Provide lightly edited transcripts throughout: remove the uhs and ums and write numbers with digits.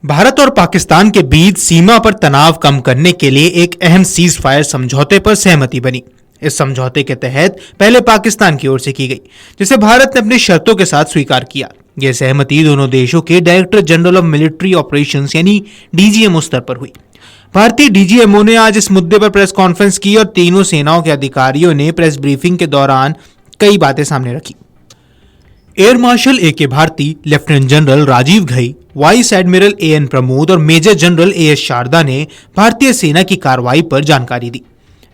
भारत और पाकिस्तान के बीच सीमा पर तनाव कम करने के लिए एक अहम सीज फायर समझौते पर सहमति बनी। इस समझौते के तहत पहले पाकिस्तान की ओर से की गई, जिसे भारत ने अपनी शर्तों के साथ स्वीकार किया। यह सहमति दोनों देशों के director general of military operations यानी डीजीएमओ स्तर पर हुई। भारतीय डीजीएमओ ने आज इस मुद्दे पर प्रेस कॉन्फ्रेंस की और तीनों सेनाओं के अधिकारियों ने प्रेस ब्रीफिंग के दौरान कई बातें सामने रखी। Air marshal A K. Bharti, lieutenant general Rajiv Ghai, vice admiral A N. Pramod और मेजर जनरल ए.एस. शारदा ने भारतीय सेना की कार्रवाई पर जानकारी दी।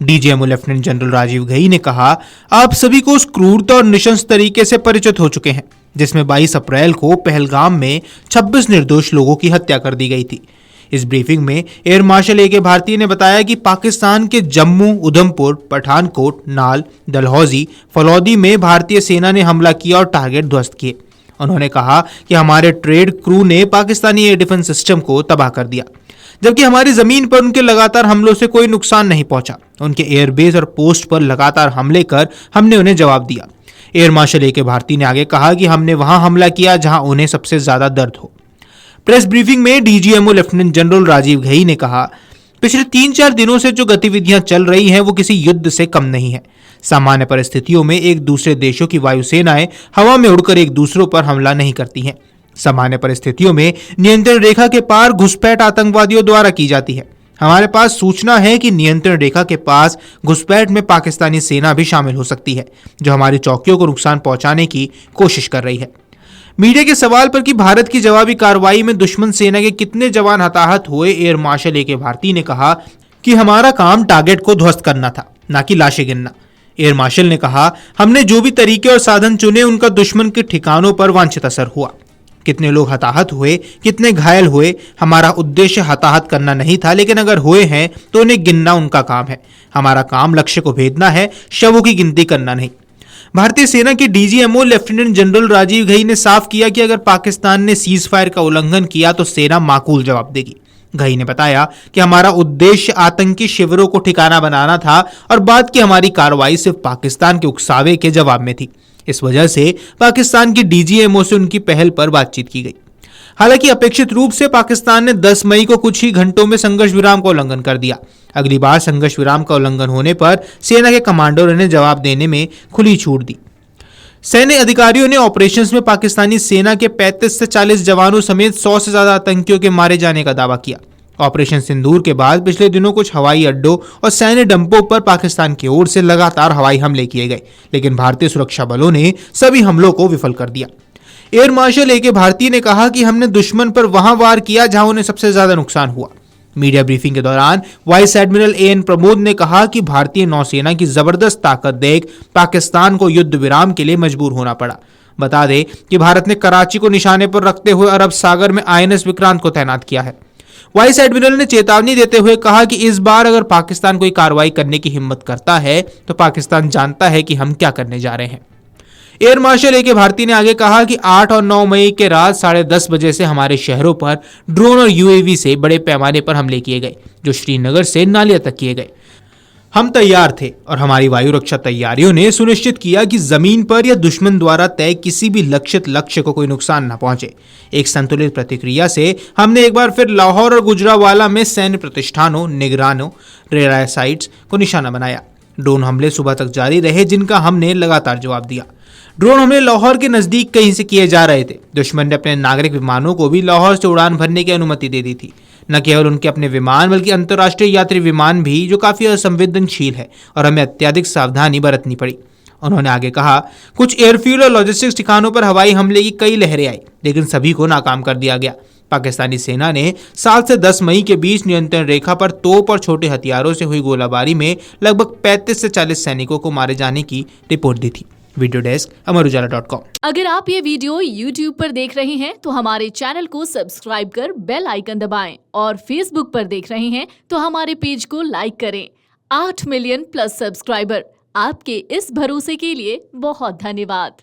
DGMO lieutenant general Rajiv Ghai ने कहा, आप सभी को उस क्रूरता और नृशंस तरीके से परिचित हो चुके हैं जिसमें 22 अप्रैल को पहलगाम में 26 निर्दोष लोगों की हत्या कर दी गई थी। इस ब्रीफिंग में एयर मार्शल ए.के. भारती ने बताया कि पाकिस्तान के जम्मू, उधमपुर, पठानकोट, नाल, डलहौजी, फलौदी में भारतीय सेना ने हमला किया और टारगेट ध्वस्त किए। उन्होंने कहा कि हमारे ट्रेड क्रू ने पाकिस्तानी एयर डिफेंस सिस्टम को तबाह कर दिया, जबकि हमारी जमीन पर उनके लगातार हमलों से कोई नुकसान नहीं पहुंचा। उनके एयरबेस और पोस्ट पर लगातार हमले कर हमने उन्हें जवाब दिया। Air marshal A K. भारती ने आगे कहा कि हमने वहां हमला किया जहां उन्हें सबसे ज्यादा दर्द हो। प्रेस ब्रीफिंग में DGMO lieutenant general Rajiv Ghai ने कहा, पिछले 3-4 दिनों से जो गतिविधियां चल रही हैं वो किसी युद्ध से कम नहीं है। सामान्य परिस्थितियों में एक दूसरे देशों की वायुसेनाएं हवा में उड़कर एक दूसरों पर हमला नहीं करती हैं। सामान्य परिस्थितियों में नियंत्रण रेखा के पार घुसपैठ आतंकवादियों द्वारा की जाती है। हमारे पास सूचना है कि नियंत्रण रेखा के पास घुसपैठ में पाकिस्तानी सेना भी शामिल हो सकती है, जो हमारी चौकियों को नुकसान पहुंचाने की कोशिश कर रही है। मीडिया के सवाल पर कि भारत की जवाबी कार्रवाई में दुश्मन सेना के कितने जवान हताहत हुए, एयर मार्शल ए.के. भारती ने कहा कि हमारा काम टारगेट को ध्वस्त करना था, ना कि लाशें गिनना। एयर मार्शल ने कहा, हमने जो भी तरीके और साधन चुने उनका दुश्मन के ठिकानों पर वांछित असर हुआ। कितने लोग हताहत हुए, कितने घायल हुए, हमारा उद्देश्य हताहत करना नहीं था, लेकिन अगर हुए हैं तो उन्हें गिनना उनका काम है। हमारा काम लक्ष्य को भेदना है, शवों की गिनती करना नहीं। भारतीय सेना के DGMO lieutenant general Rajiv Ghai ने साफ किया कि अगर पाकिस्तान ने सीज फायर का उल्लंघन किया तो सेना माकूल जवाब देगी। घई ने बताया कि हमारा उद्देश्य आतंकी शिविरों को ठिकाना बनाना था और बाद की हमारी कार्रवाई सिर्फ पाकिस्तान के उकसावे के जवाब में थी। इस वजह से पाकिस्तान की डीजीएमओ से उनकी पहल पर बातचीत की गई। हालांकि अपेक्षित रूप से पाकिस्तान ने 10 मई को कुछ ही घंटों में संघर्ष विराम का उल्लंघन कर दिया। अगली बार संघर्ष विराम का उल्लंघन होने पर सेना के कमांडरों ने जवाब देने में खुली छूट दी। सैन्य अधिकारियों ने ऑपरेशंस में पाकिस्तानी सेना के 35 से 40 जवानों समेत 100 से ज्यादा आतंकियों के मारे जाने का दावा किया। ऑपरेशन सिंदूर के बाद पिछले दिनों कुछ हवाई अड्डों और सैन्य डंपों पर पाकिस्तान की ओर से लगातार हवाई हमले किए गए, लेकिन भारतीय सुरक्षा बलों ने सभी हमलों को विफल कर दिया। Air marshal A K. भारती ने कहा कि हमने दुश्मन पर वहां वार किया जहां उन्हें सबसे ज्यादा नुकसान हुआ। मीडिया ब्रीफिंग के दौरान वाइस एडमिरल ए.एन. प्रमोद ने कहा कि भारतीय नौसेना की जबरदस्त ताकत देख पाकिस्तान को युद्ध विराम के लिए मजबूर होना पड़ा। बता दें कि भारत ने कराची को निशाने पर रखते हुए अरब सागर में आईएनएस विक्रांत को तैनात किया है। वाइस एडमिरल ने चेतावनी देते हुए कहा कि इस बार अगर पाकिस्तान कोई कार्रवाई करने की हिम्मत करता है तो पाकिस्तान जानता है कि हम क्या करने जा रहे हैं। Air marshal A K. भारती ने आगे कहा कि 8 और 9 मई के रात 10:30 बजे से हमारे शहरों पर ड्रोन और यूएवी से बड़े पैमाने पर हमले किए गए, जो श्रीनगर से नालिया तक किए गए। हम तैयार थे और हमारी वायु रक्षा तैयारियों ने सुनिश्चित किया कि जमीन पर या दुश्मन द्वारा तय किसी भी लक्षित लक्ष्य को कोई नुकसान न पहुंचे। एक संतुलित प्रतिक्रिया से हमने एक बार फिर लाहौर और गुजरावाला में सैन्य प्रतिष्ठानों, निगरानों, रेडार साइट्स को निशाना बनाया। ड्रोन हमले सुबह तक जारी रहे, जिनका हमने लगातार जवाब दिया। ड्रोन हमले लाहौर के नजदीक कहीं से किए जा रहे थे। दुश्मन ने अपने नागरिक विमानों को भी लाहौर से उड़ान भरने की अनुमति दे दी थी। न केवल उनके अपने विमान बल्कि अंतर्राष्ट्रीय यात्री विमान भी, जो काफी असंवेदनशील है, और हमें अत्यधिक सावधानी बरतनी पड़ी। उन्होंने आगे कहा, कुछ एयरफील्ड और लॉजिस्टिक्स ठिकानों पर हवाई हमले की कई लहरें आई, लेकिन सभी को नाकाम कर दिया गया। पाकिस्तानी सेना ने 7 से 10 मई के बीच नियंत्रण रेखा पर तोप और छोटे हथियारों से हुई गोलाबारी में लगभग 35 से 40 सैनिकों को मारे जाने की रिपोर्ट दी थी। Video desk amarujala.com। अगर आप ये वीडियो YouTube पर देख रहे हैं तो हमारे चैनल को सब्सक्राइब कर बेल आइकन दबाएं, और Facebook पर देख रहे हैं तो हमारे पेज को लाइक करें। 8 मिलियन प्लस सब्सक्राइबर, आपके इस भरोसे के लिए बहुत धन्यवाद।